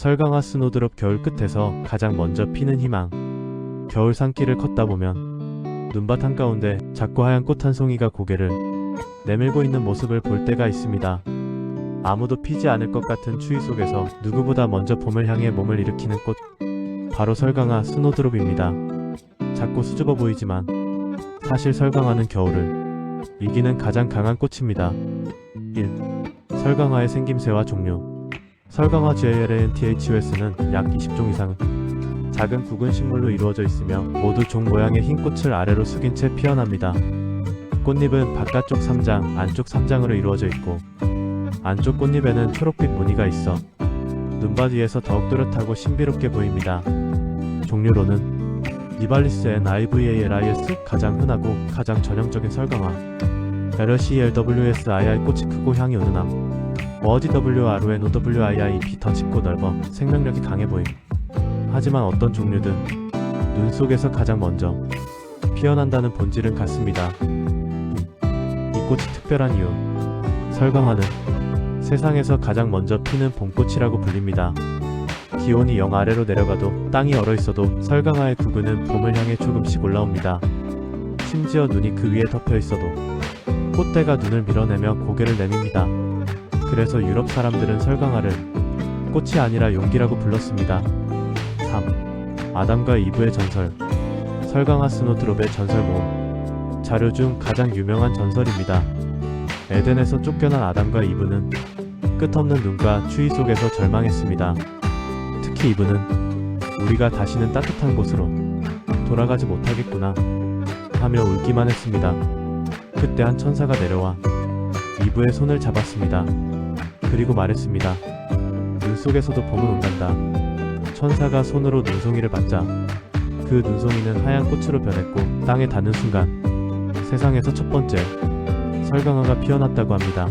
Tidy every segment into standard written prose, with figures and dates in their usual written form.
설강화 스노드롭 겨울 끝에서 가장 먼저 피는 희망. 겨울 산길을 걷다 보면 눈밭 한가운데 작고 하얀 꽃 한 송이가 고개를 내밀고 있는 모습을 볼 때가 있습니다. 아무도 피지 않을 것 같은 추위 속에서 누구보다 먼저 봄을 향해 몸을 일으키는 꽃, 바로 설강화 스노드롭입니다. 작고 수줍어 보이지만 사실 설강화는 겨울을 이기는 가장 강한 꽃입니다. 1. 설강화의 생김새와 종류. 설강화 GALANTHUS는 약 20종 이상의 작은 굵은 식물로 이루어져 있으며 모두 종 모양의 흰 꽃을 아래로 숙인 채 피어납니다. 꽃잎은 바깥쪽 3장, 안쪽 3장으로 이루어져 있고 안쪽 꽃잎에는 초록빛 무늬가 있어 눈밭 위에서 더욱 또렷하고 신비롭게 보입니다. 종류로는 니발리스 NIVALIS 가장 흔하고 가장 전형적인 설강화, LCLWSII 꽃이 크고 향이 은은함, 워지 WRONOWIIP 더 짙고 넓어 생명력이 강해 보임. 하지만 어떤 종류든 눈 속에서 가장 먼저 피어난다는 본질은 같습니다. 이 꽃이 특별한 이유. 설강화는 세상에서 가장 먼저 피는 봄꽃이라고 불립니다. 기온이 0 아래로 내려가도 땅이 얼어있어도 설강화의 구근은 봄을 향해 조금씩 올라옵니다. 심지어 눈이 그 위에 덮여 있어도 꽃대가 눈을 밀어내며 고개를 내밉니다. 그래서 유럽 사람들은 설강화를 꽃이 아니라 용기라고 불렀습니다. 3. 아담과 이브의 전설. 설강화 스노드롭의 전설 모음. 자료 중 가장 유명한 전설입니다. 에덴에서 쫓겨난 아담과 이브는 끝없는 눈과 추위 속에서 절망했습니다. 특히 이브는 우리가 다시는 따뜻한 곳으로 돌아가지 못하겠구나 하며 울기만 했습니다. 그때 한 천사가 내려와 이브의 손을 잡았습니다. 그리고 말했습니다. 눈 속에서도 봄은 온단다. 천사가 손으로 눈송이를 받자 그 눈송이는 하얀 꽃으로 변했고 땅에 닿는 순간 세상에서 첫 번째 설강화가 피어났다고 합니다.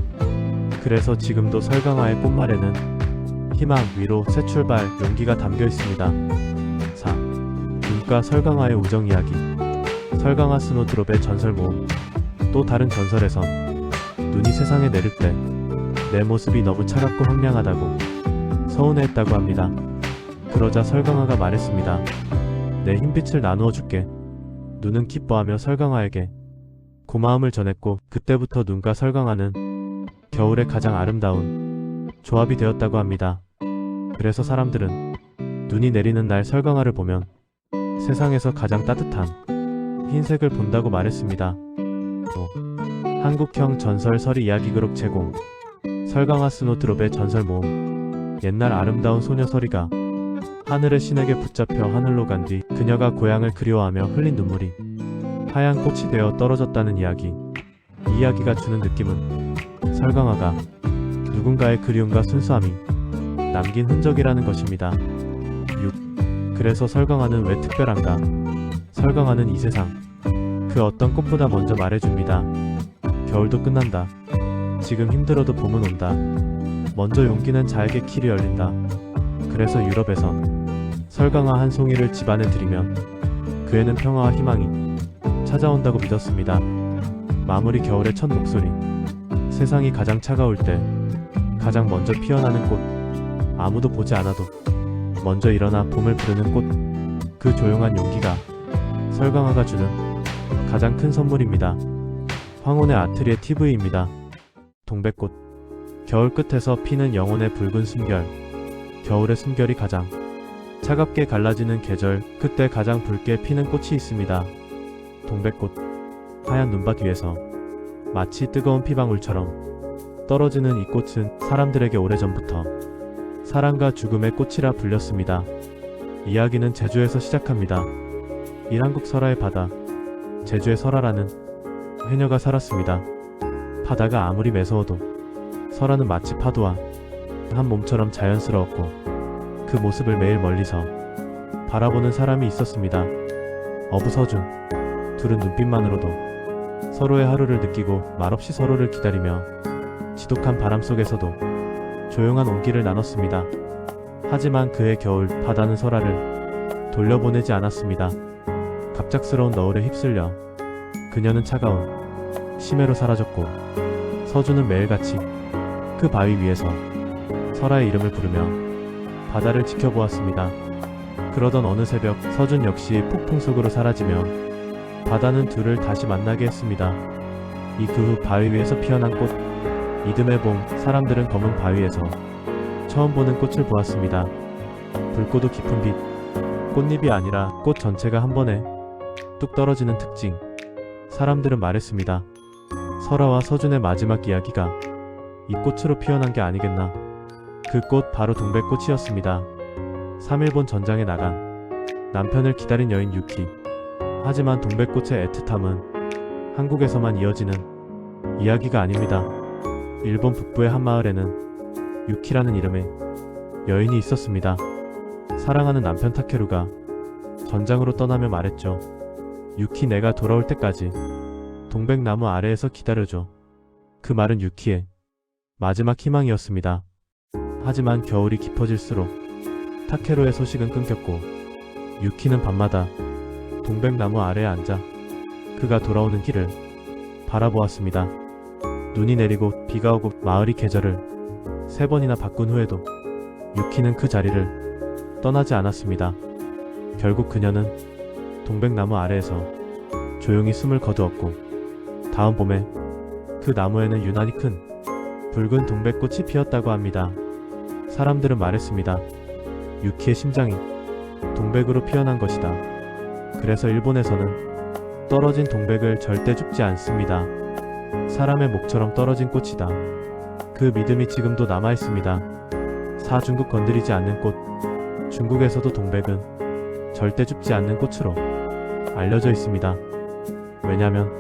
그래서 지금도 설강화의 꽃말에는 희망, 위로, 새 출발, 용기가 담겨 있습니다. 4. 눈과 설강화의 우정 이야기. 설강화 스노드롭의 전설 모음. 또 다른 전설에선 눈이 세상에 내릴 때 내 모습이 너무 차갑고 황량하다고 서운해했다고 합니다. 그러자 설강화가 말했습니다. 내 흰빛을 나누어 줄게. 눈은 기뻐하며 설강화에게 고마움을 전했고 그때부터 눈과 설강화는 겨울의 가장 아름다운 조합이 되었다고 합니다. 그래서 사람들은 눈이 내리는 날 설강화를 보면 세상에서 가장 따뜻한 흰색을 본다고 말했습니다. 또 한국형 전설 서리 이야기 그룹 제공. 설강화 스노드롭의 전설 모음. 옛날 아름다운 소녀 서리가 하늘의 신에게 붙잡혀 하늘로 간 뒤 그녀가 고향을 그리워하며 흘린 눈물이 하얀 꽃이 되어 떨어졌다는 이야기. 이 이야기가 주는 느낌은 설강화가 누군가의 그리움과 순수함이 남긴 흔적이라는 것입니다. 6. 그래서 설강화는 왜 특별한가? 설강화는 이 세상 그 어떤 꽃보다 먼저 말해줍니다. 겨울도 끝난다. 지금 힘들어도 봄은 온다. 먼저 용기는 자에게 길이 열린다. 그래서 유럽에선 설강화 한 송이를 집안에 들이면 그 애는 평화와 희망이 찾아온다고 믿었습니다. 마무리 겨울의 첫 목소리. 세상이 가장 차가울 때 가장 먼저 피어나는 꽃. 아무도 보지 않아도 먼저 일어나 봄을 부르는 꽃. 그 조용한 용기가 설강화가 주는 가장 큰 선물입니다. 황혼의 아트리에 TV입니다. 동백꽃. 겨울 끝에서 피는 영혼의 붉은 숨결. 겨울의 숨결이 가장 차갑게 갈라지는 계절, 그때 가장 붉게 피는 꽃이 있습니다. 동백꽃. 하얀 눈밭 위에서 마치 뜨거운 피방울처럼 떨어지는 이 꽃은 사람들에게 오래전부터 사랑과 죽음의 꽃이라 불렸습니다. 이야기는 제주에서 시작합니다. 일한국 설화의 바다. 제주의 설화라는 해녀가 살았습니다. 바다가 아무리 매서워도 설화는 마치 파도와 한 몸처럼 자연스러웠고 그 모습을 매일 멀리서 바라보는 사람이 있었습니다. 어부서준. 둘은 눈빛만으로도 서로의 하루를 느끼고 말없이 서로를 기다리며 지독한 바람 속에서도 조용한 온기를 나눴습니다. 하지만 그해 겨울 바다는 설화를 돌려보내지 않았습니다. 갑작스러운 너울에 휩쓸려 그녀는 차가운 심해로 사라졌고 서준은 매일같이 그 바위 위에서 설화의 이름을 부르며 바다를 지켜보았습니다. 그러던 어느 새벽 서준 역시 폭풍 속으로 사라지며 바다는 둘을 다시 만나게 했습니다. 그 후 바위 위에서 피어난 꽃. 이듬해 봄 사람들은 검은 바위에서 처음 보는 꽃을 보았습니다. 붉고도 깊은 빛. 꽃잎이 아니라 꽃 전체가 한 번에 뚝 떨어지는 특징. 사람들은 말했습니다. 설아와 서준의 마지막 이야기가 이 꽃으로 피어난 게 아니겠나. 그 꽃 바로 동백꽃이었습니다. 3일 본 전장에 나간 남편을 기다린 여인 유키. 하지만 동백꽃의 애틋함은 한국에서만 이어지는 이야기가 아닙니다. 일본 북부의 한 마을에는 유키라는 이름의 여인이 있었습니다. 사랑하는 남편 타케루가 전장으로 떠나며 말했죠. 유키, 내가 돌아올 때까지 동백나무 아래에서 기다려줘. 그 말은 유키의 마지막 희망이었습니다. 하지만 겨울이 깊어질수록 타케루의 소식은 끊겼고 유키는 밤마다 동백나무 아래에 앉아 그가 돌아오는 길을 바라보았습니다. 눈이 내리고 비가 오고 마을이 계절을 3번이나 바꾼 후에도 유키는 그 자리를 떠나지 않았습니다. 결국 그녀는 동백나무 아래에서 조용히 숨을 거두었고 다음 봄에 그 나무에는 유난히 큰 붉은 동백꽃이 피었다고 합니다. 사람들은 말했습니다. 유키의 심장이 동백으로 피어난 것이다. 그래서 일본에서는 떨어진 동백을 절대 줍지 않습니다. 사람의 목처럼 떨어진 꽃이다. 그 믿음이 지금도 남아있습니다. 중국 건드리지 않는 꽃. 중국에서도 동백은 절대 줍지 않는 꽃으로 알려져 있습니다. 왜냐면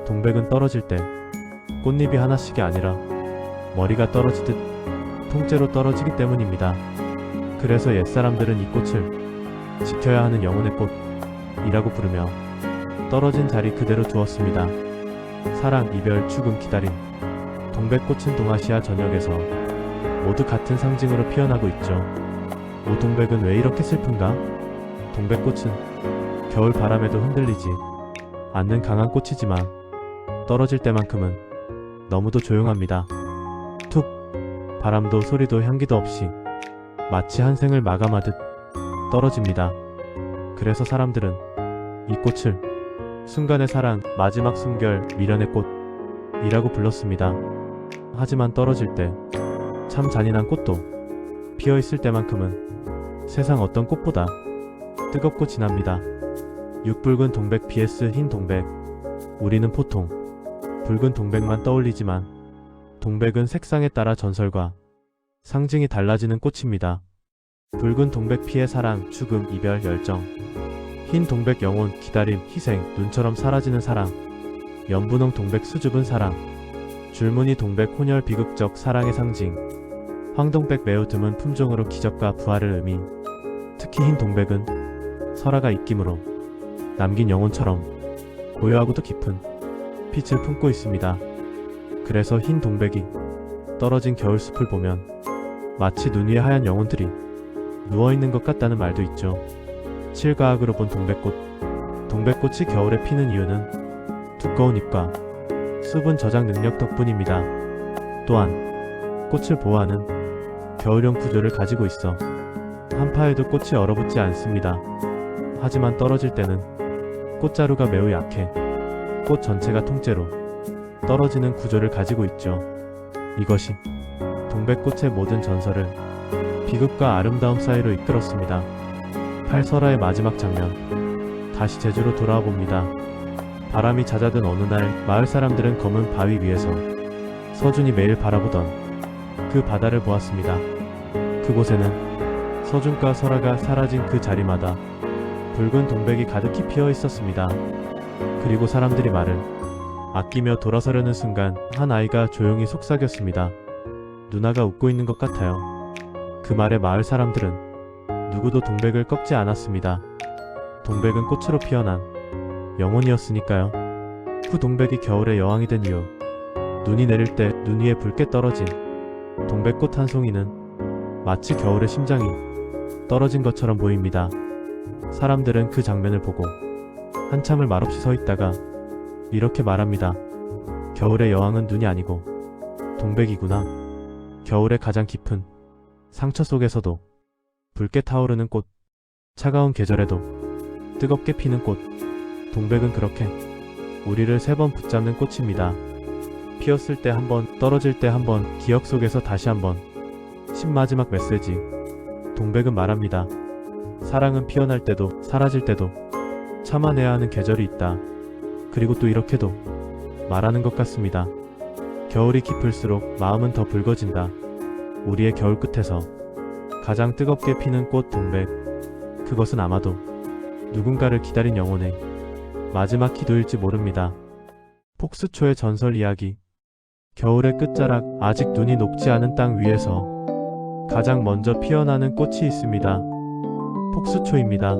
동백은 떨어질 때 꽃잎이 하나씩이 아니라 머리가 떨어지듯 통째로 떨어지기 때문입니다. 그래서 옛사람들은 이 꽃을 지켜야 하는 영혼의 꽃이라고 부르며 떨어진 자리 그대로 두었습니다. 사랑, 이별, 죽음, 기다림. 동백꽃은 동아시아 전역에서 모두 같은 상징으로 피어나고 있죠. 오, 동백은 왜 이렇게 슬픈가? 동백꽃은 겨울 바람에도 흔들리지 않는 강한 꽃이지만 떨어질 때만큼은 너무도 조용합니다. 툭! 바람도 소리도 향기도 없이 마치 한 생을 마감하듯 떨어집니다. 그래서 사람들은 이 꽃을 순간의 사랑, 마지막 숨결, 미련의 꽃이라고 불렀습니다. 하지만 떨어질 때 참 잔인한 꽃도 피어있을 때만큼은 세상 어떤 꽃보다 뜨겁고 진합니다. 육붉은 동백 vs 흰 동백. 우리는 보통 붉은 동백만 떠올리지만 동백은 색상에 따라 전설과 상징이 달라지는 꽃입니다. 붉은 동백 피해 사랑, 죽음, 이별, 열정. 흰 동백 영혼, 기다림, 희생, 눈처럼 사라지는 사랑. 연분홍 동백 수줍은 사랑. 줄무늬 동백 혼혈 비극적 사랑의 상징. 황동백 매우 드문 품종으로 기적과 부활을 의미. 특히 흰 동백은 설아가 입김으로 남긴 영혼처럼 고요하고도 깊은 빛을 품고 있습니다. 그래서 흰 동백이 떨어진 겨울숲을 보면 마치 눈 위에 하얀 영혼들이 누워있는 것 같다는 말도 있죠. 실과학으로 본 동백꽃. 동백꽃이 겨울에 피는 이유는 두꺼운 잎과 수분 저장 능력 덕분입니다. 또한 꽃을 보호하는 겨울용 구조를 가지고 있어 한파에도 꽃이 얼어붙지 않습니다. 하지만 떨어질 때는 꽃자루가 매우 약해 꽃 전체가 통째로 떨어지는 구조를 가지고 있죠. 이것이 동백꽃의 모든 전설을 비극과 아름다움 사이로 이끌었습니다. 설아의 마지막 장면. 다시 제주로 돌아와 봅니다. 바람이 잦아든 어느 날 마을 사람들은 검은 바위 위에서 서준이 매일 바라보던 그 바다를 보았습니다. 그곳에는 서준과 설아가 사라진 그 자리마다 붉은 동백이 가득히 피어 있었습니다. 그리고 사람들이 말을 아끼며 돌아서려는 순간 한 아이가 조용히 속삭였습니다. 누나가 웃고 있는 것 같아요. 그 말에 마을 사람들은 누구도 동백을 꺾지 않았습니다. 동백은 꽃으로 피어난 영혼이었으니까요. 후 동백이 겨울의 여왕이 된 이유. 눈이 내릴 때 눈 위에 붉게 떨어진 동백꽃 한 송이는 마치 겨울의 심장이 떨어진 것처럼 보입니다. 사람들은 그 장면을 보고 한참을 말없이 서 있다가 이렇게 말합니다. 겨울의 여왕은 눈이 아니고 동백이구나. 겨울의 가장 깊은 상처 속에서도 붉게 타오르는 꽃, 차가운 계절에도 뜨겁게 피는 꽃. 동백은 그렇게 우리를 3번 붙잡는 꽃입니다. 피었을 때 한 번, 떨어질 때 한 번, 기억 속에서 다시 한 번. 신마지막 메시지. 동백은 말합니다. 사랑은 피어날 때도 사라질 때도 참아내야 하는 계절이 있다. 그리고 또 이렇게도 말하는 것 같습니다. 겨울이 깊을수록 마음은 더 붉어진다. 우리의 겨울 끝에서 가장 뜨겁게 피는 꽃 동백. 그것은 아마도 누군가를 기다린 영혼의 마지막 기도일지 모릅니다. 폭스초의 전설 이야기. 겨울의 끝자락, 아직 눈이 녹지 않은 땅 위에서 가장 먼저 피어나는 꽃이 있습니다. 폭스초입니다.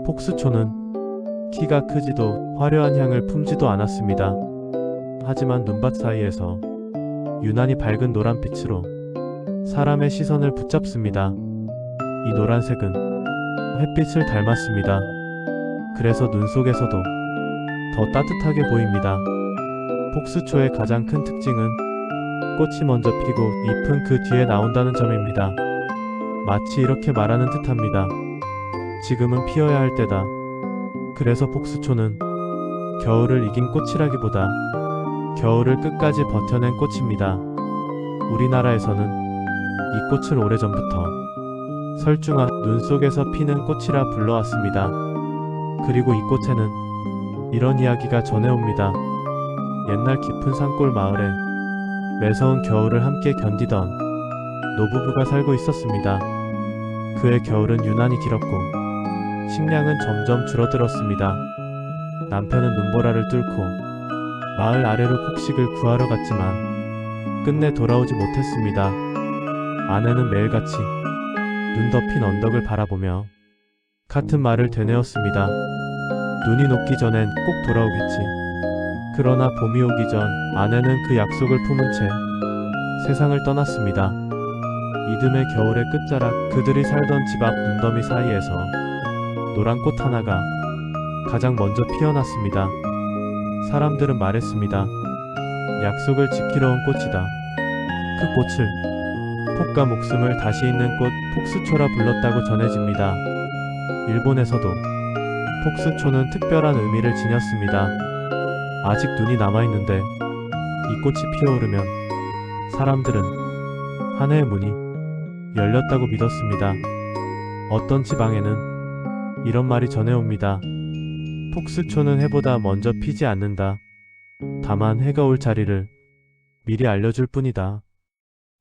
폭스초는 키가 크지도 화려한 향을 품지도 않았습니다. 하지만 눈밭 사이에서 유난히 밝은 노란빛으로 사람의 시선을 붙잡습니다. 이 노란색은 햇빛을 닮았습니다. 그래서 눈 속에서도 더 따뜻하게 보입니다. 폭스초의 가장 큰 특징은 꽃이 먼저 피고 잎은 그 뒤에 나온다는 점입니다. 마치 이렇게 말하는 듯합니다. 지금은 피어야 할 때다. 그래서 폭스초는 겨울을 이긴 꽃이라기보다 겨울을 끝까지 버텨낸 꽃입니다. 우리나라에서는 이 꽃을 오래전부터 설중아, 눈 속에서 피는 꽃이라 불러왔습니다. 그리고 이 꽃에는 이런 이야기가 전해옵니다. 옛날 깊은 산골 마을에 매서운 겨울을 함께 견디던 노부부가 살고 있었습니다. 그의 겨울은 유난히 길었고 식량은 점점 줄어들었습니다. 남편은 눈보라를 뚫고 마을 아래로 곡식을 구하러 갔지만 끝내 돌아오지 못했습니다. 아내는 매일같이 눈 덮인 언덕을 바라보며 같은 말을 되뇌었습니다. 눈이 녹기 전엔 꼭 돌아오겠지. 그러나 봄이 오기 전 아내는 그 약속을 품은 채 세상을 떠났습니다. 이듬해 겨울의 끝자락, 그들이 살던 집 앞 눈더미 사이에서 노란 꽃 하나가 가장 먼저 피어났습니다. 사람들은 말했습니다. 약속을 지키러 온 꽃이다. 그 꽃을 폭과 목숨을 다시 잇는 꽃 폭스초라 불렀다고 전해집니다. 일본에서도 폭스초는 특별한 의미를 지녔습니다. 아직 눈이 남아있는데 이 꽃이 피어오르면 사람들은 한 해의 문이 열렸다고 믿었습니다. 어떤 지방에는 이런 말이 전해옵니다. 폭스초는 해보다 먼저 피지 않는다. 다만 해가 올 자리를 미리 알려줄 뿐이다.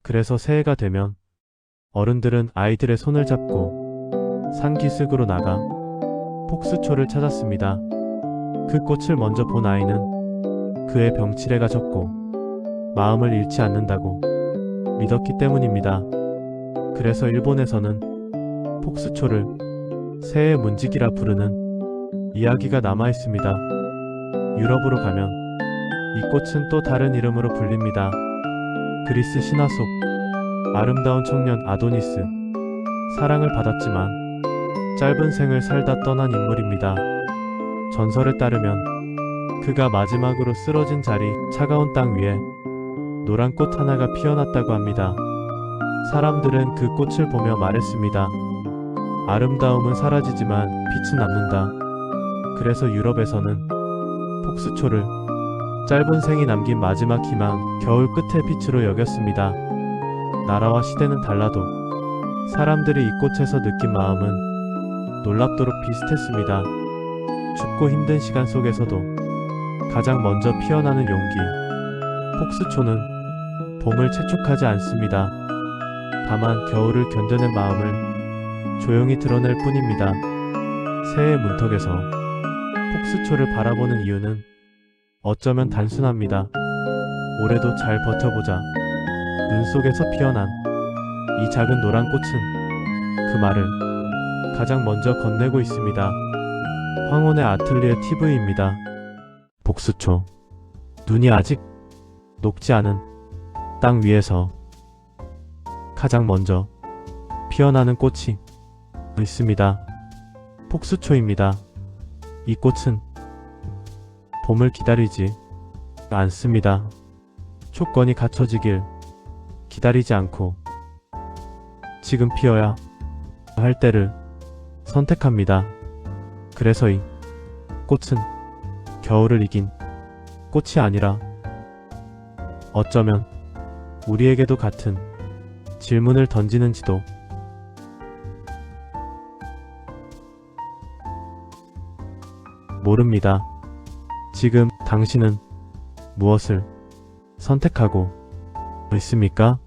그래서 새해가 되면 어른들은 아이들의 손을 잡고 산기슭으로 나가 폭스초를 찾았습니다. 그 꽃을 먼저 본 아이는 그의 병치레가 적고 마음을 잃지 않는다고 믿었기 때문입니다. 그래서 일본에서는 폭스초를 새해의 문지기라 부르는 이야기가 남아있습니다. 유럽으로 가면 이 꽃은 또 다른 이름으로 불립니다. 그리스 신화 속 아름다운 청년 아도니스, 사랑을 받았지만 짧은 생을 살다 떠난 인물입니다. 전설에 따르면 그가 마지막으로 쓰러진 자리, 차가운 땅 위에 노란 꽃 하나가 피어났다고 합니다. 사람들은 그 꽃을 보며 말했습니다. 아름다움은 사라지지만 빛은 남는다. 그래서 유럽에서는 폭스초를 짧은 생이 남긴 마지막 희망, 겨울 끝의 빛으로 여겼습니다. 나라와 시대는 달라도 사람들이 이 꽃에서 느낀 마음은 놀랍도록 비슷했습니다. 춥고 힘든 시간 속에서도 가장 먼저 피어나는 용기. 폭스초는 봄을 재촉하지 않습니다. 다만 겨울을 견뎌낸 마음을 조용히 드러낼 뿐입니다. 새해의 문턱에서 폭스초를 바라보는 이유는 어쩌면 단순합니다. 올해도 잘 버텨보자. 눈 속에서 피어난 이 작은 노란 꽃은 그 말을 가장 먼저 건네고 있습니다. 황혼의 아틀리에 TV입니다. 폭스초. 눈이 아직 녹지 않은 땅 위에서 가장 먼저 피어나는 꽃이 있습니다. 폭스초입니다. 이 꽃은 봄을 기다리지 않습니다. 조건이 갖춰지길 기다리지 않고 지금 피어야 할 때를 선택합니다. 그래서 이 꽃은 겨울을 이긴 꽃이 아니라 어쩌면 우리에게도 같은 질문을 던지는지도 모릅니다. 지금 당신은 무엇을 선택하고 있습니까?